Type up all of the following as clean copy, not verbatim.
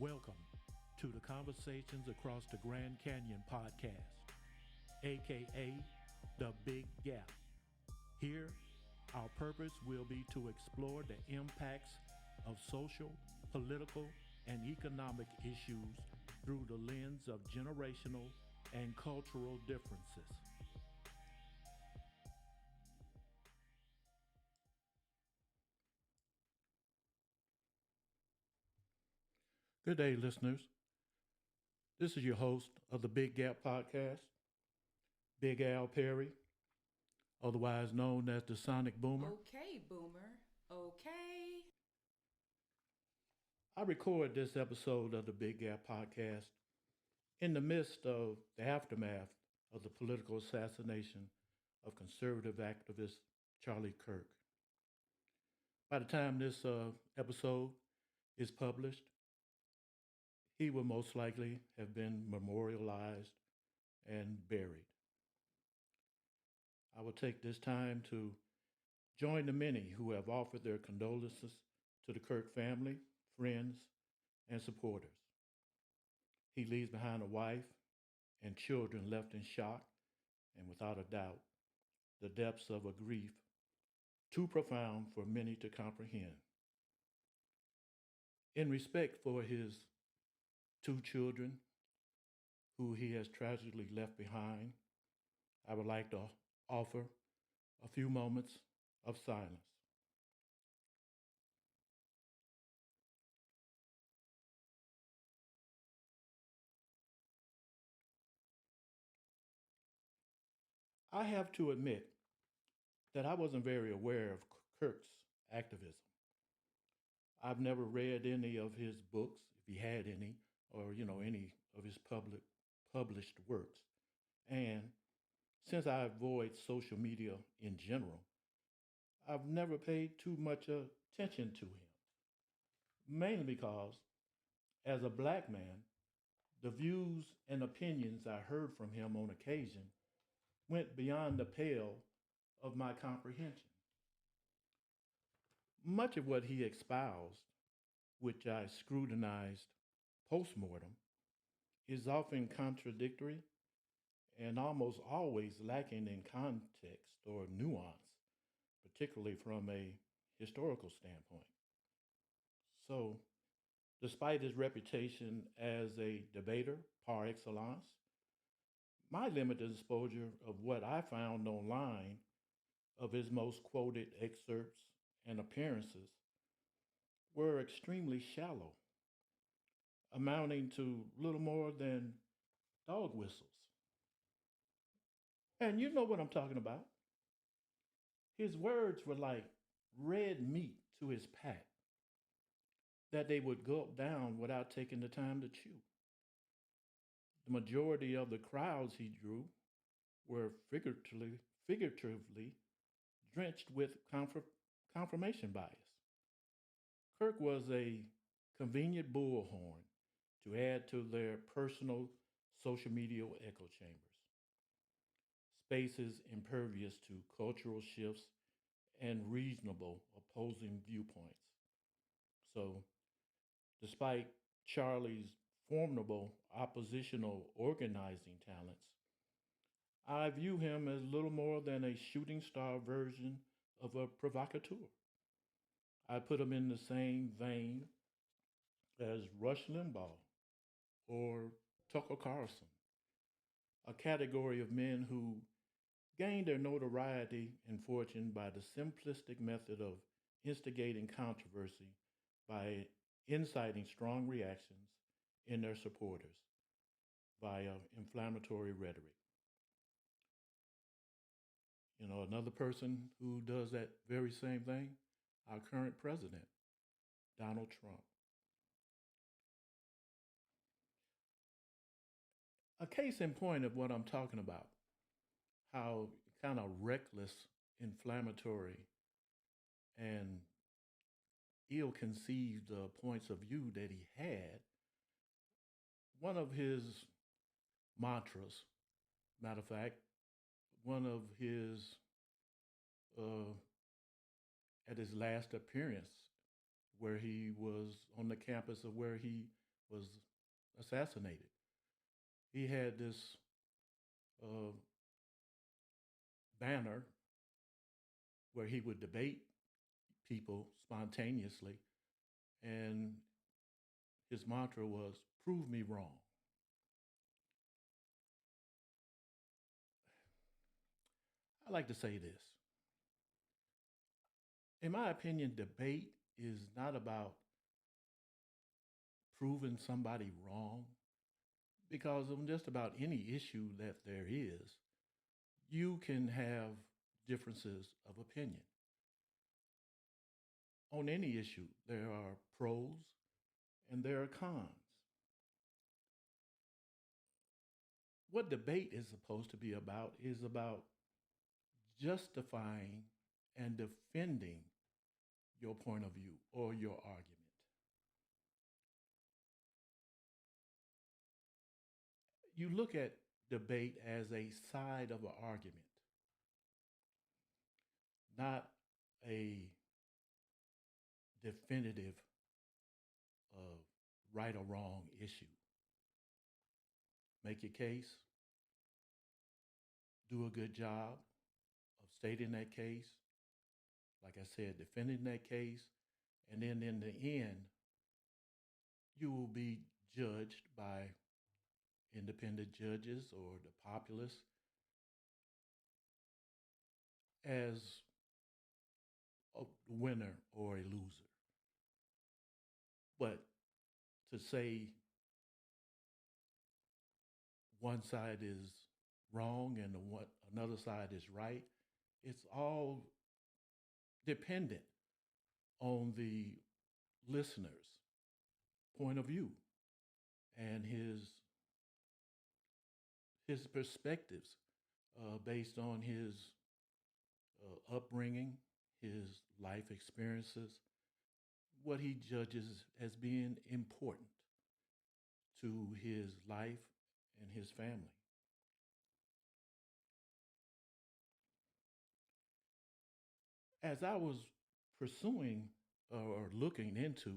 Welcome to the Conversations Across the Grand Canyon podcast, aka The Big Gap. Here, our purpose will be to explore the impacts of social, political, and economic issues through the lens of generational and cultural differences. Good day, listeners. This is your host of the Big Gap podcast, Big Al Perry, otherwise known as the Sonic Boomer. Okay, Boomer. Okay. I record this episode of the Big Gap podcast in the midst of the aftermath of the political assassination of conservative activist Charlie Kirk. By the time this episode is published, he will most likely have been memorialized and buried. I will take this time to join the many who have offered their condolences to the Kirk family, friends, and supporters. He leaves behind a wife and children left in shock and without a doubt the depths of a grief too profound for many to comprehend. In respect for his two children who he has tragically left behind, I would like to offer a few moments of silence. I have to admit that I wasn't very aware of Kirk's activism. I've never read any of his books, if he had any, or any of his published works. And since I avoid social media in general, I've never paid too much attention to him. Mainly because, as a black man, the views and opinions I heard from him on occasion went beyond the pale of my comprehension. Much of what he espoused, which I scrutinized postmortem, is often contradictory and almost always lacking in context or nuance, particularly from a historical standpoint. So, despite his reputation as a debater par excellence, my limited exposure of what I found online of his most quoted excerpts and appearances were extremely shallow, amounting to little more than dog whistles. And you know what I'm talking about. His words were like red meat to his pack that they would gulp down without taking the time to chew. The majority of the crowds he drew were figuratively drenched with confirmation bias. Kirk was a convenient bullhorn to add to their personal social media echo chambers, spaces impervious to cultural shifts and reasonable opposing viewpoints. So, despite Charlie's formidable oppositional organizing talents, I view him as little more than a shooting star version of a provocateur. I put him in the same vein as Rush Limbaugh or Tucker Carlson, a category of men who gained their notoriety and fortune by the simplistic method of instigating controversy by inciting strong reactions in their supporters via inflammatory rhetoric. Another person who does that very same thing, our current president, Donald Trump. A case in point of what I'm talking about, how kind of reckless, inflammatory, and ill conceived points of view that he had. One of his mantras, matter of fact, one of his, uh, at his last appearance, where he was on the campus of where he was assassinated. He had this uh, banner where he would debate people spontaneously, and his mantra was "Prove me wrong." I like to say this: in my opinion, debate is not about proving somebody wrong, because on just about any issue that there is, you can have differences of opinion. On any issue, there are pros and there are cons. What debate is supposed to be about is about justifying and defending your point of view or your argument. You look at debate as a side of an argument, not a definitive of right or wrong issue. Make your case, do a good job of stating that case, like I said, defending that case, and then in the end, you will be judged by independent judges or the populace as a winner or a loser. But to say one side is wrong and another side is right, it's all dependent on the listener's point of view and his perspectives based on his upbringing, his life experiences, what he judges as being important to his life and his family. As I was pursuing or looking into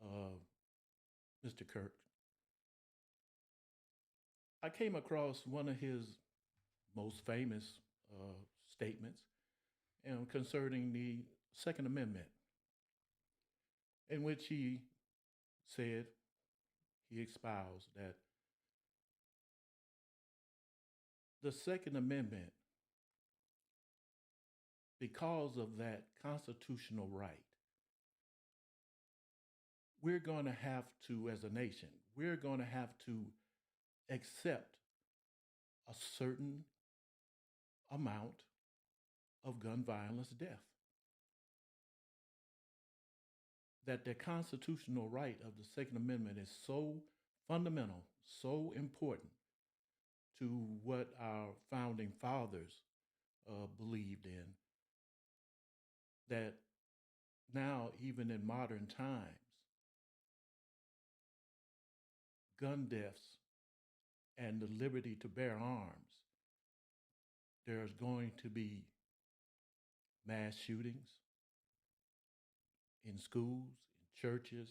uh, Mr. Kirk, I came across one of his most famous statements concerning the Second Amendment, in which he said, he espoused that the Second Amendment, because of that constitutional right, we're going to have to, as a nation, we're going to have to accept a certain amount of gun violence death. That the constitutional right of the Second Amendment is so fundamental, so important to what our founding fathers believed in, that now, even in modern times, gun deaths and the liberty to bear arms, there's going to be mass shootings in schools, in churches,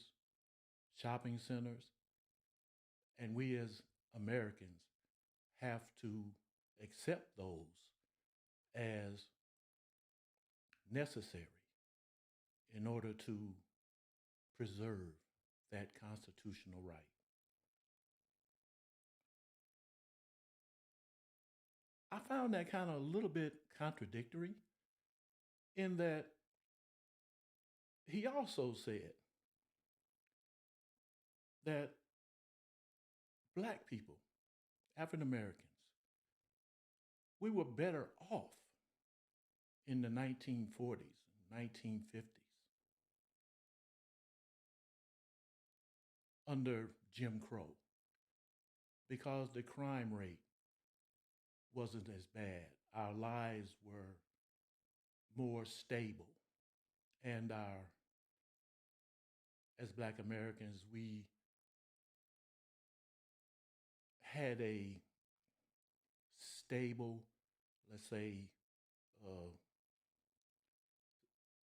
shopping centers, and we as Americans have to accept those as necessary in order to preserve that constitutional right. I found that kind of a little bit contradictory in that he also said that black people, African Americans, we were better off in the 1940s, 1950s, under Jim Crow, because the crime rate wasn't as bad. Our lives were more stable. And as black Americans, we had a stable, let's say, uh,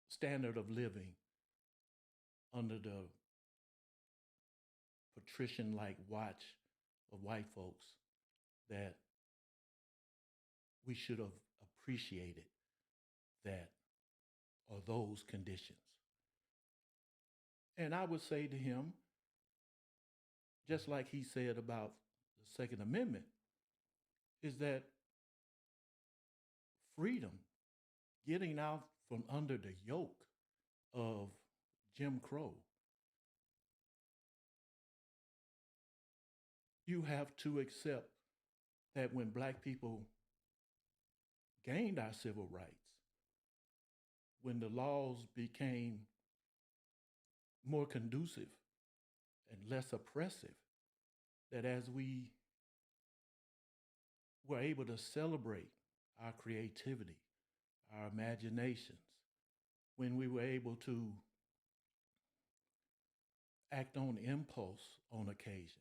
standard of living under the patrician like watch of white folks that we should have appreciated that or those conditions. And I would say to him, just like he said about the Second Amendment, is that freedom, getting out from under the yoke of Jim Crow, you have to accept that when black people gained our civil rights, when the laws became more conducive and less oppressive, that as we were able to celebrate our creativity, our imaginations, when we were able to act on impulse on occasion,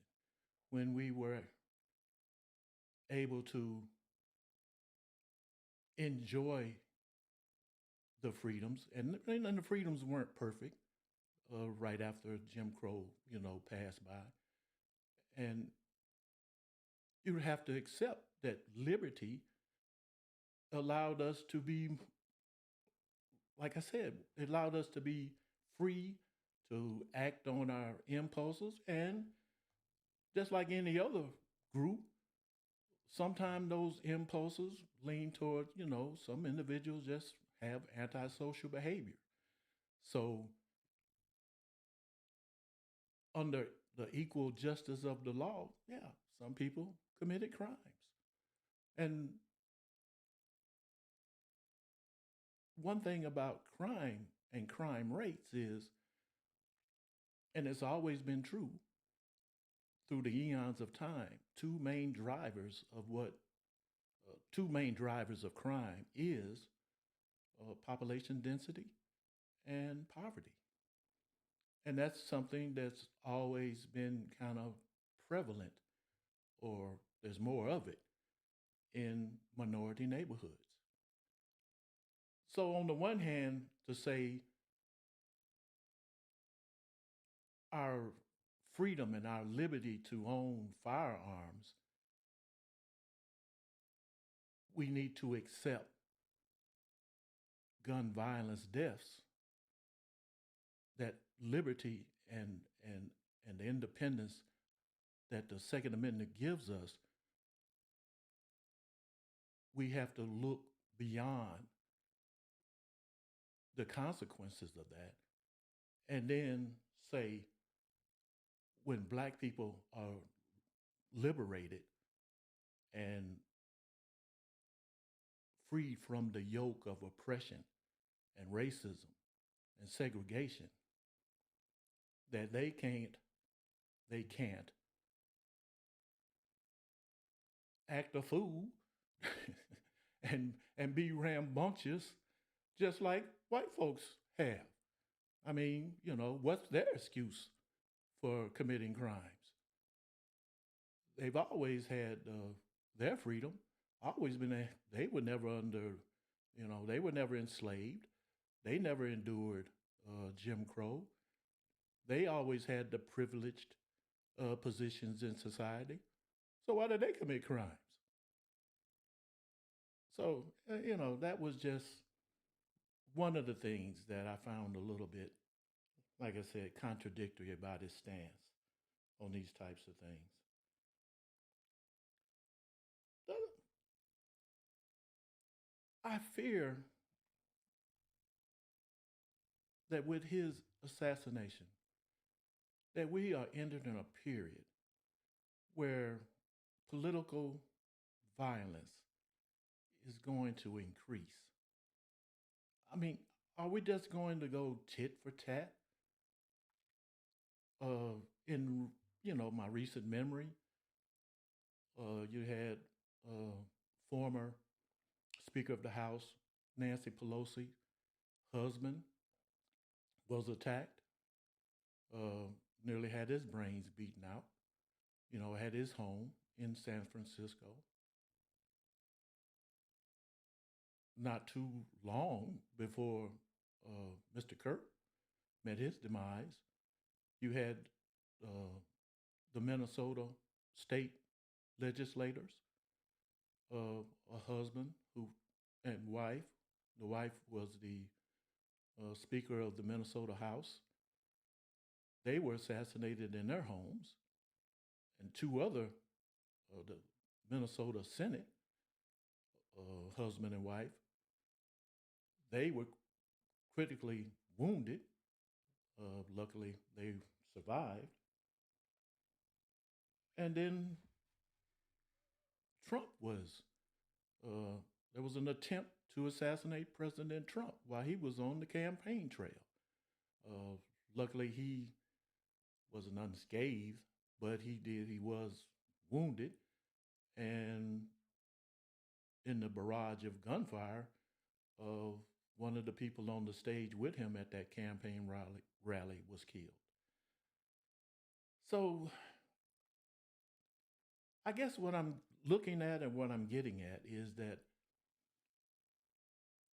when we were able to enjoy the freedoms, and the freedoms weren't perfect right after Jim Crow, passed by. And you have to accept that liberty allowed us to be, like I said, it allowed us to be free to act on our impulses. And just like any other group, sometimes those impulses lean toward, some individuals just have antisocial behavior. So, under the equal justice of the law, yeah, some people committed crimes. And one thing about crime and crime rates is, and it's always been true through the eons of time, two main drivers of crime is population density and poverty. And that's something that's always been kind of prevalent, or there's more of it in minority neighborhoods. So, on the one hand, to say our freedom and our liberty to own firearms, we need to accept gun violence deaths, that liberty and the independence that the Second Amendment gives us, we have to look beyond the consequences of that and then say, when black people are liberated and freed from the yoke of oppression and racism and segregation, that they can't act a fool and be rambunctious just like white folks have. I mean, what's their excuse for committing crimes? They've always had their freedom. Always been there. They were never they were never enslaved. They never endured Jim Crow. They always had the privileged positions in society. So why did they commit crimes? So, that was just one of the things that I found a little bit, like I said, contradictory about his stance on these types of things. I fear that with his assassination, that we are entering a period where political violence is going to increase. I mean, are we just going to go tit for tat? In my recent memory, you had former Speaker of the House Nancy Pelosi husband was attacked, nearly had his brains beaten out. Had his home in San Francisco. Not too long before Mr. Kirk met his demise, you had the Minnesota state legislators, a husband who and wife. The wife was the Speaker of the Minnesota House. They were assassinated in their homes, and two other, the Minnesota Senate, husband and wife, they were critically wounded. Luckily, they survived. And then Trump was, uh, there was an attempt to assassinate President Trump while he was on the campaign trail. Uh, Luckily, he wasn't unscathed, but he was wounded. And in the barrage of gunfire, of one of the people on the stage with him at that campaign rally was killed. So I guess what I'm looking at and what I'm getting at is that,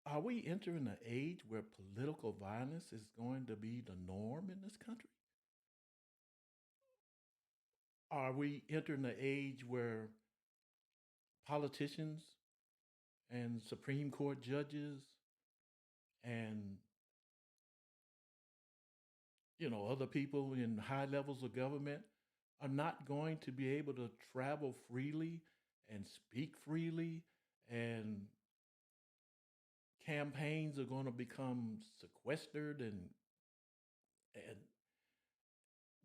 are we entering an age where political violence is going to be the norm in this country? Are we entering an age where politicians and Supreme Court judges and other people in high levels of government are not going to be able to travel freely and speak freely, and campaigns are going to become sequestered, and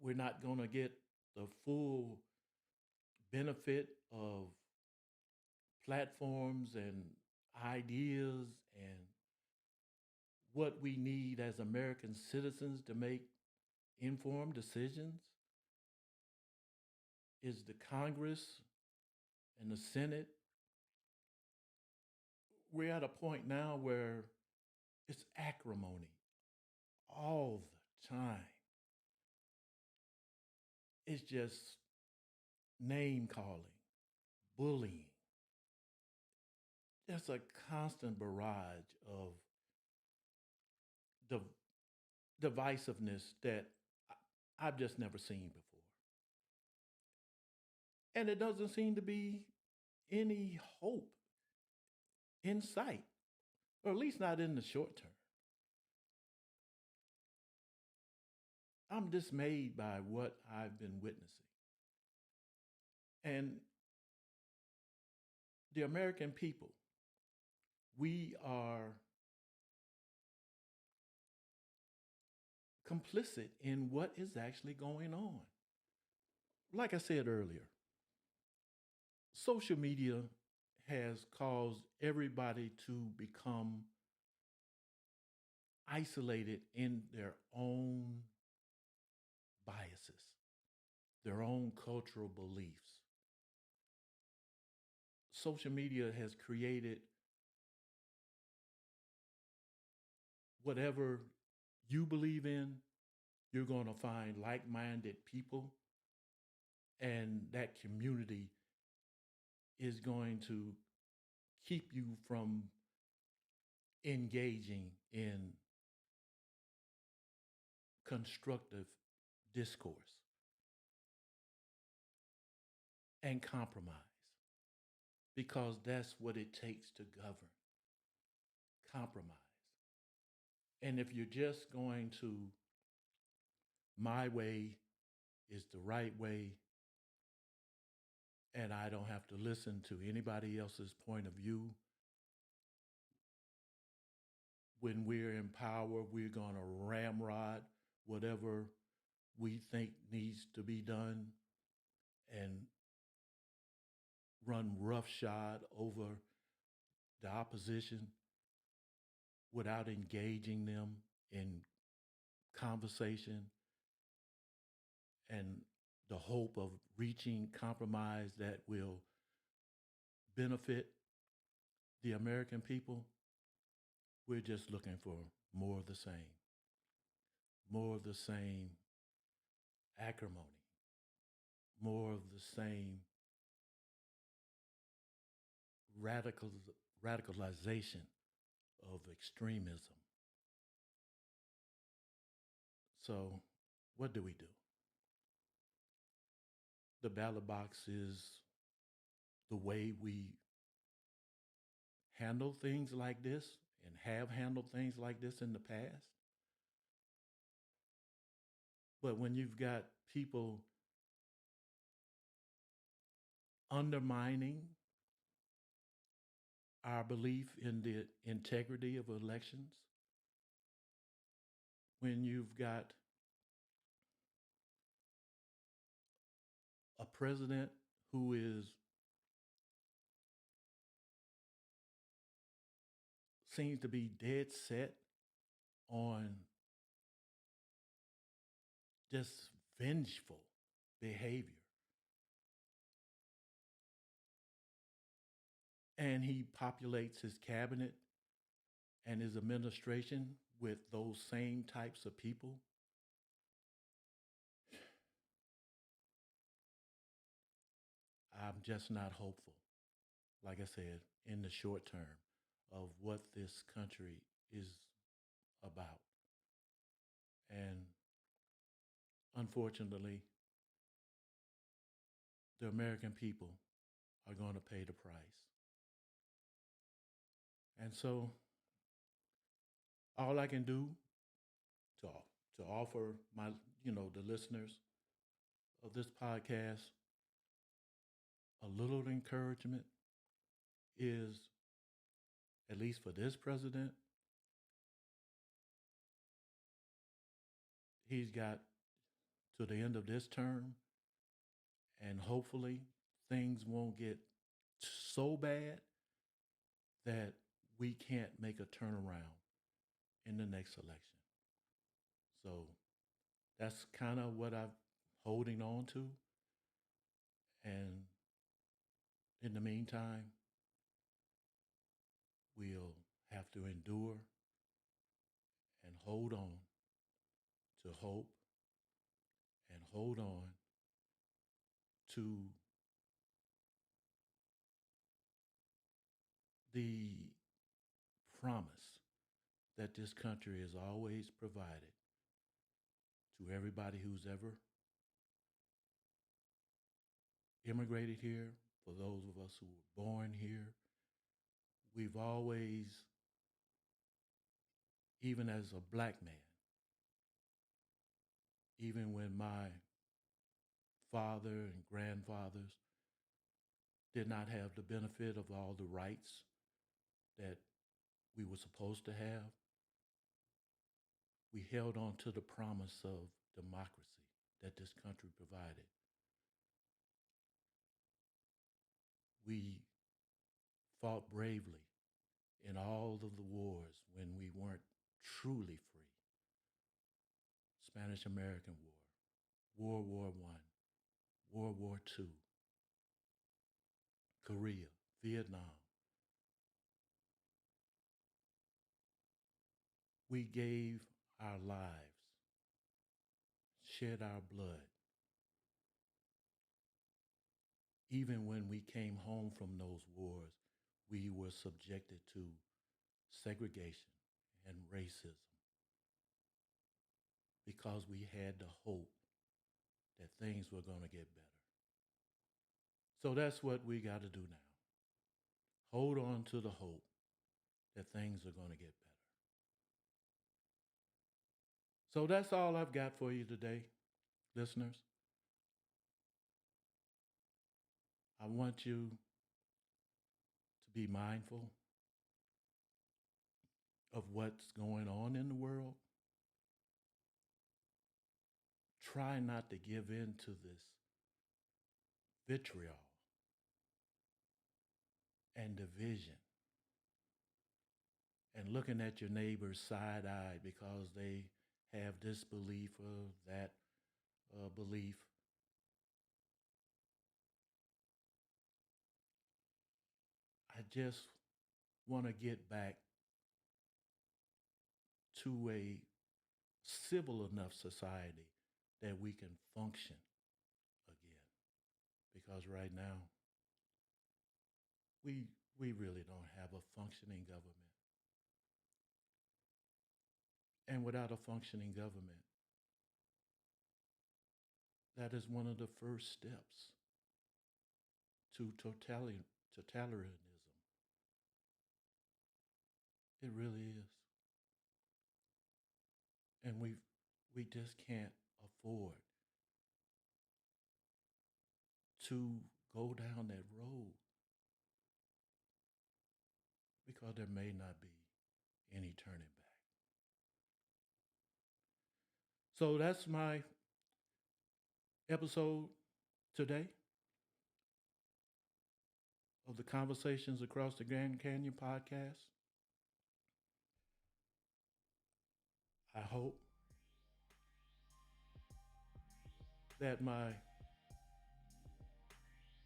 we're not going to get the full benefit of platforms and ideas and what we need as American citizens to make informed decisions? Is the Congress and the Senate, we're at a point now where it's acrimony all the time. It's just name calling, bullying. There's a constant barrage of the divisiveness that I've just never seen before. And it doesn't seem to be any hope in sight, or at least not in the short term. I'm dismayed by what I've been witnessing. And the American people, we are complicit in what is actually going on. Like I said earlier, social media has caused everybody to become isolated in their own biases, their own cultural beliefs. Social media has created whatever you believe in, you're going to find like minded people, and that community is going to keep you from engaging in constructive discourse and compromise, because that's what it takes to govern: compromise. And if you're just going to, my way is the right way, and I don't have to listen to anybody else's point of view, when we're in power, we're going to ramrod whatever we think needs to be done and run roughshod over the opposition without engaging them in conversation and the hope of reaching compromise that will benefit the American people. We're just looking for more of the same, more of the same acrimony, more of the same radical radicalization of extremism. So, what do we do? the ballot box is the way we handle things like this and have handled things like this in the past. But when you've got people undermining our belief in the integrity of elections, when you've got a president who is seems to be dead set on just vengeful behavior, and he populates his cabinet and his administration with those same types of people, I'm just not hopeful, like I said, in the short term of what this country is about. And unfortunately, the American people are going to pay the price. And so all I can do to, to offer my, the listeners of this podcast a little encouragement is, at least for this president, he's got to the end of this term, and hopefully things won't get so bad that we can't make a turnaround in the next election. So that's kind of what I'm holding on to. And in the meantime, we'll have to endure and hold on to hope and hold on to the promise that this country has always provided to everybody who's ever immigrated here, for those of us who were born here. We've always, even as a black man, even when my father and grandfathers did not have the benefit of all the rights that we were supposed to have, we held on to the promise of democracy that this country provided. We fought bravely in all of the wars when we weren't truly free. Spanish-American War, World War I, World War II, Korea, Vietnam. We gave our lives, shed our blood. Even when we came home from those wars, we were subjected to segregation and racism because we had the hope that things were going to get better. So that's what we got to do now. Hold on to the hope that things are going to get better. So that's all I've got for you today, listeners. I want you to be mindful of what's going on in the world. Try not to give in to this vitriol and division and looking at your neighbors side-eyed because they have this belief or that belief. I just want to get back to a civil enough society that we can function again. Because right now, we really don't have a functioning government. And without a functioning government, that is one of the first steps to totalitarianism. It really is. And we just can't afford to go down that road because there may not be any turning back. So that's my episode today of the Conversations Across the Grand Canyon podcast. I hope that my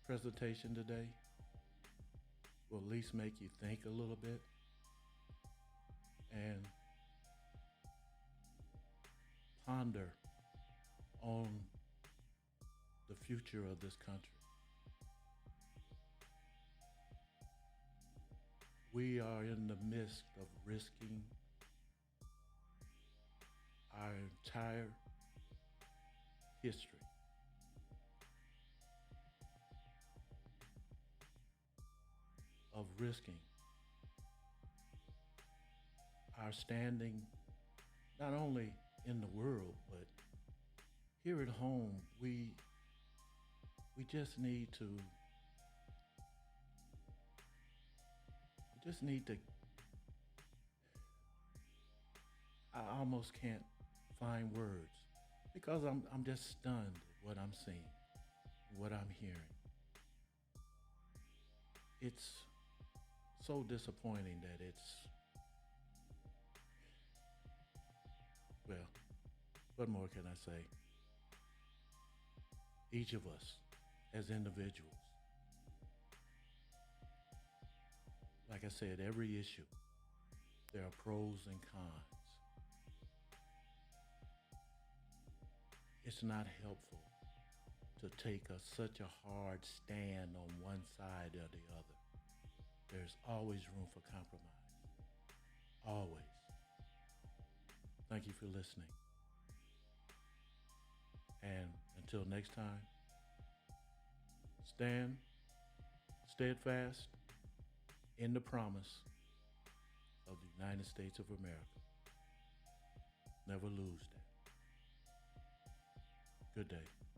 presentation today will at least make you think a little bit and ponder on the future of this country. We are in the midst of risking our entire history of risking our standing not only in the world but here at home. We just need to I almost can't find words because I'm just stunned at what I'm seeing, what I'm hearing. It's so disappointing that well, what more can I say? Each of us as individuals, like I said, every issue, there are pros and cons. It's not helpful to take such a hard stand on one side or the other. There's always room for compromise. Always. Thank you for listening. And until next time, stand steadfast in the promise of the United States of America. Never lose that. Good day.